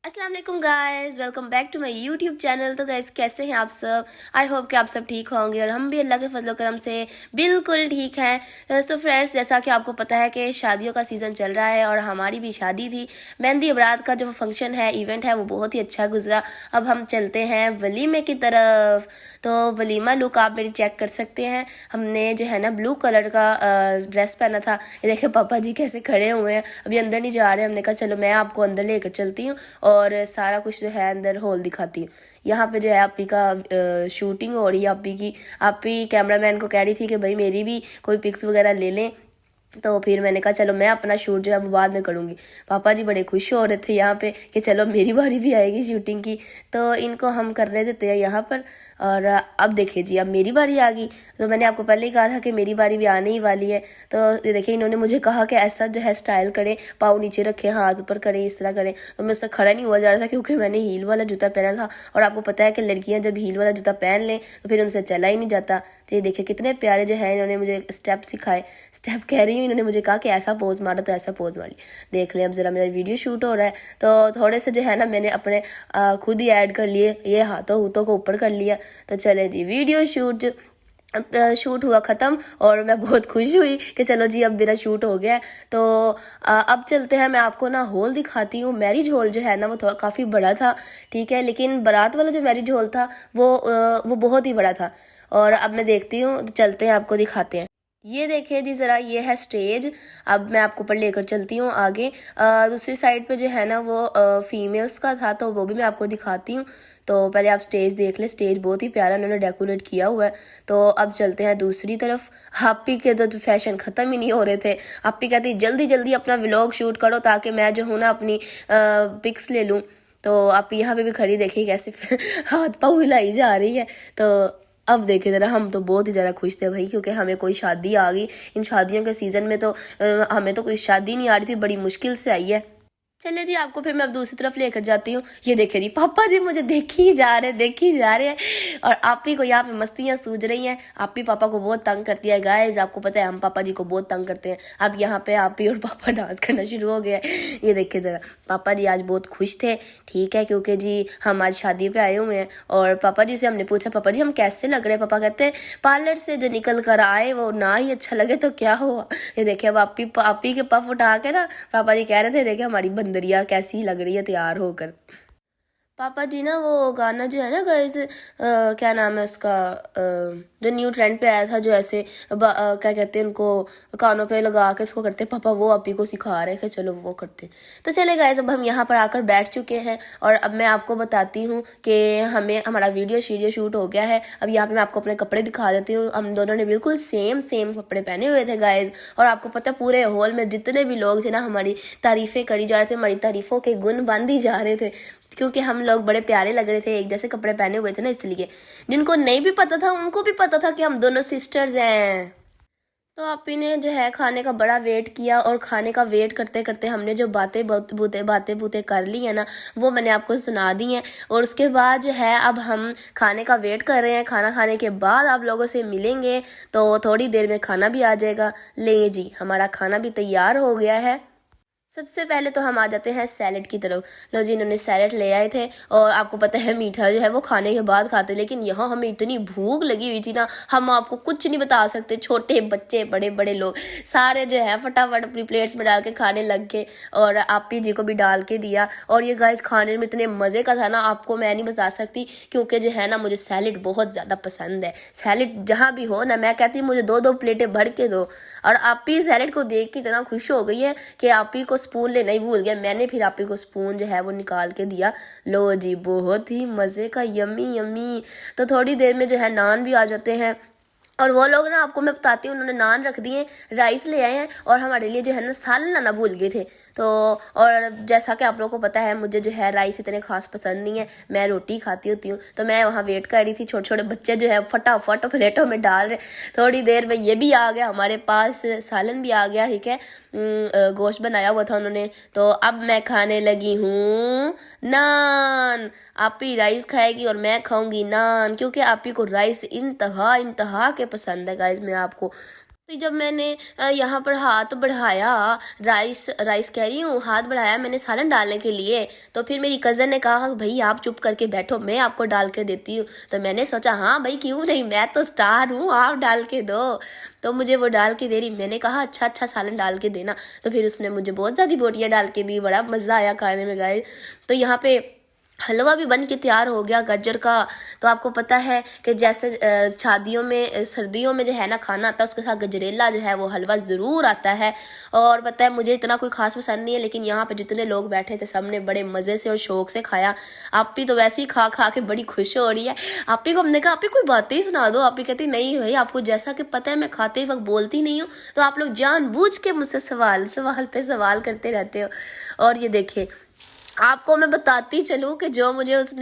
अस्सलाम वालेकुम guys, welcome back to my YouTube channel. तो गाइस कैसे हैं आप सब? आई होप कि आप सब ठीक होंगे और हम भी अल्लाह के फजल करम से बिल्कुल ठीक हैं। सो फ्रेंड्स, जैसा कि आपको पता है कि शादियों का सीज़न चल रहा है और हमारी भी शादी थी। मेहंदी बारात का जो फंक्शन है, इवेंट है, वो बहुत ही अच्छा गुजरा। अब हम चलते हैं वलीमे की तरफ। तो वलीमा लुक आप मेरी चेक कर सकते हैं। हमने जो है ना ब्लू कलर का ड्रेस पहना था। ये देखिए पापा जी कैसे खड़े हुए हैं, अभी अंदर नहीं जा रहे। हमने कहा चलो मैं आपको अंदर लेकर चलती हूँ और सारा कुछ जो है अंदर हॉल दिखाती हूँ। यहाँ पे जो है आपी का शूटिंग हो रही है आपी की। आपी कैमरामैन को कह रही थी कि भाई मेरी भी कोई पिक्स वगैरह ले लें। तो फिर मैंने कहा चलो मैं अपना शूट जो है वो बाद में करूँगी। पापा जी बड़े खुश हो रहे थे यहाँ पे कि चलो मेरी बारी भी आएगी शूटिंग की। तो इनको हम कर रहे थे तैयार यहाँ पर। और अब देखिए जी, अब मेरी बारी आ गई। तो मैंने आपको पहले ही कहा था कि मेरी बारी भी आने ही वाली है। तो ये देखिए इन्होंने मुझे कहा कि ऐसा जो है स्टाइल करें, पाँव नीचे रखें, हाथ ऊपर करें, इस तरह करें। तो मैं उससे खड़ा नहीं हुआ जा रहा था क्योंकि मैंने हील वाला जूता पहना था। और आपको पता है कि लड़कियाँ जब हील वाला जूता पहन लें तो फिर उनसे चला ही नहीं जाता। तो ये देखिए कितने प्यारे जो है इन्होंने मुझे स्टेप सिखाए। स्टेप कह रही हूँ, इन्होंने मुझे कहा कि ऐसा पोज मारो, तो ऐसा पोज मारी। देख लें, अब ज़रा मेरा वीडियो शूट हो रहा है तो थोड़े से जो है ना मैंने अपने खुद ही ऐड कर लिए, ये हाथों हूथों को ऊपर कर लिया। तो चले जी, वीडियो शूट हुआ ख़त्म और मैं बहुत खुश हुई कि चलो जी अब मेरा शूट हो गया है। तो अब चलते हैं, मैं आपको ना हॉल दिखाती हूँ। मैरिज हॉल जो है ना वो थोड़ा काफ़ी बड़ा था, ठीक है, लेकिन बारात वाला जो मैरिज हॉल था वो बहुत ही बड़ा था। और अब मैं देखती हूँ, तो चलते हैं आपको दिखाते हैं। ये देखिए जी ज़रा, ये है स्टेज। अब मैं आपको ऊपर लेकर चलती हूँ आगे। दूसरी साइड पे जो है ना वो फीमेल्स का था, तो वो भी मैं आपको दिखाती हूँ। तो पहले आप स्टेज देख लें, स्टेज बहुत ही प्यारा उन्होंने डेकोरेट किया हुआ है। तो अब चलते हैं दूसरी तरफ। हाप्पी के तो फैशन ख़त्म ही नहीं हो रहे थे। हाप्पी कहती जल्दी जल्दी अपना व्लॉग शूट करो ताकि मैं जो हूँ ना अपनी पिक्स ले लूँ। तो आप यहाँ पे भी खड़ी देखिए कैसे हाथ पाँव हिलाई जा रही है। तो अब देखे ज़रा, हम तो बहुत ही ज़्यादा खुश थे भाई, क्योंकि हमें कोई शादी आ गई। इन शादियों के सीज़न में तो हमें तो कोई शादी नहीं आ रही थी, बड़ी मुश्किल से आई है। चलिए जी, आपको फिर मैं अब दूसरी तरफ लेकर जाती हूँ। ये देखिए जी, पापा जी मुझे देख ही जा रहे हैं और आप ही को यहाँ पे मस्तियाँ सूझ रही हैं। आप ही पापा को बहुत तंग करती है गाइस, आपको पता है हम पापा जी को बहुत तंग करते हैं। अब यहाँ पे आप ही और पापा डांस करना शुरू हो गया है। ये देखिए ज़रा, पापा जी आज बहुत खुश थे, ठीक है, क्योंकि जी हम आज शादी पे आए हुए हैं। और पापा जी से हमने पूछा, पापा जी हम कैसे लग रहे हैं? पापा कहते हैं पार्लर से जो निकल कर आए वो ना ही अच्छा लगे तो क्या हुआ। ये देखिए अब आप ही के पफ उठा के ना पापा जी कह रहे थे देखिए हमारी बंदरिया कैसी लग रही है तैयार होकर। पापा जी ना वो गाना जो है ना गाइस, क्या नाम है उसका, जो न्यू ट्रेंड पे आया था, जो ऐसे क्या कहते हैं उनको, कानों पे लगा के इसको करते, पापा वो आप ही को सिखा रहे थे, चलो वो करते। तो चले गाइस, अब हम यहाँ पर आकर बैठ चुके हैं और अब मैं आपको बताती हूँ कि हमारा वीडियो शूट हो गया है। अब यहाँ पे मैं आपको अपने कपड़े दिखा देती हूँ। हम दोनों ने बिल्कुल सेम सेम कपड़े पहने हुए थे गाइस। और आपको पता है पूरे हॉल में जितने भी लोग थे ना हमारी तारीफ़ें करी जा रहे थे, हमारी तारीफ़ों के गुण बांधी जा रहे थे, क्योंकि हम लोग बड़े प्यारे लग रहे थे, एक जैसे कपड़े पहने हुए थे ना, इसलिए। जिनको नहीं भी पता था उनको भी पता था कि हम दोनों सिस्टर्स हैं। तो आपी ने जो है खाने का बड़ा वेट किया और खाने का वेट करते करते हमने जो बातें बूते कर ली है ना, वो मैंने आपको सुना दी हैं। और उसके बाद जो है अब हम खाने का वेट कर रहे हैं। खाना खाने के बाद आप लोगों से मिलेंगे, तो थोड़ी देर में खाना भी आ जाएगा। ले जी, हमारा खाना भी तैयार हो गया है। सबसे पहले तो हम आ जाते हैं सैलेड की तरफ। लो जी, इन्होंने सैलेड ले आए थे और आपको पता है मीठा जो है वो खाने के बाद खाते, लेकिन यहाँ हमें इतनी भूख लगी हुई थी ना, हम आपको कुछ नहीं बता सकते। छोटे बच्चे, बड़े बड़े लोग, सारे जो है फटाफट अपनी प्लेट्स में डाल के खाने लग गए और आपी जी को भी डाल के दिया। और ये गाइस खाने में इतने मज़े का था ना, आपको मैं नहीं बता सकती, क्योंकि जो है ना मुझे सैलेड बहुत ज़्यादा पसंद है। सैलेड जहाँ भी हो ना, मैं कहती हूँ मुझे दो दो प्लेटें भर के दो। और आपी सैलेड को देख के इतना खुश हो गई है कि आपी को स्पून लेना ही भूल गया। मैंने फिर आपी को स्पून जो है वो निकाल के दिया। लो जी, बहुत ही मज़े का, यम्मी यम्मी। तो थोड़ी देर में जो है नान भी आ जाते हैं और वो लोग ना, आपको मैं बताती हूँ, उन्होंने नान रख दिए, राइस ले आए हैं और हमारे लिए जो है ना सालन लाना भूल गए थे। तो और जैसा कि आप लोगों को पता है मुझे जो है राइस इतने खास पसंद नहीं है, मैं रोटी खाती होती हूँ। तो मैं वहाँ वेट कर रही थी, छोटे छोटे बच्चे जो है फटाफट प्लेटों में डाल रहे। थोड़ी देर में ये भी आ गया हमारे पास, सालन भी आ गया, ठीक है, गोश्त बनाया हुआ था उन्होंने। तो अब मैं खाने लगी हूँ नान। आप ही राइस खाएगी और मैं खाऊंगी नान, क्योंकि आप ही को राइस इंतहा इंतहा के पसंद है गाइस। मैं आपको तो जब मैंने यहाँ पर हाथ बढ़ाया, राइस राइस कह रही हूँ, हाथ बढ़ाया मैंने सालन डालने के लिए, तो फिर मेरी कज़न ने कहा भाई आप चुप करके बैठो, मैं आपको डाल के देती हूँ। तो मैंने सोचा हाँ भाई क्यों नहीं, मैं तो स्टार हूँ, आप डाल के दो। तो मुझे वो डाल के दे रही, मैंने कहा अच्छा अच्छा सालन डाल के देना। तो फिर उसने मुझे बहुत ज़्यादा बोटियाँ डाल के दी, बड़ा मज़ा आया खाने में गाइस। तो यहाँ पे हलवा भी बन के तैयार हो गया गाजर का। तो आपको पता है कि जैसे शादियों में सर्दियों में जो है ना खाना आता है, उसके साथ गजरेला जो है वो हलवा ज़रूर आता है। और पता है मुझे इतना कोई ख़ास पसंद नहीं है, लेकिन यहाँ पे जितने लोग बैठे थे सबने बड़े मज़े से और शौक़ से खाया। आपी तो वैसे ही खा खा के बड़ी खुश हो रही है। आपी को हमने कहा आपी कोई बातें ही सुना दो। आपी कहती नहीं भाई, आपको जैसा कि पता है मैं खाते ही वक्त बोलती नहीं हूँ, तो आप लोग जानबूझ के मुझसे सवाल सवाल पे सवाल करते रहते हो। और ये देखिए आपको मैं बताती चलूँ कि जो मुझे उसने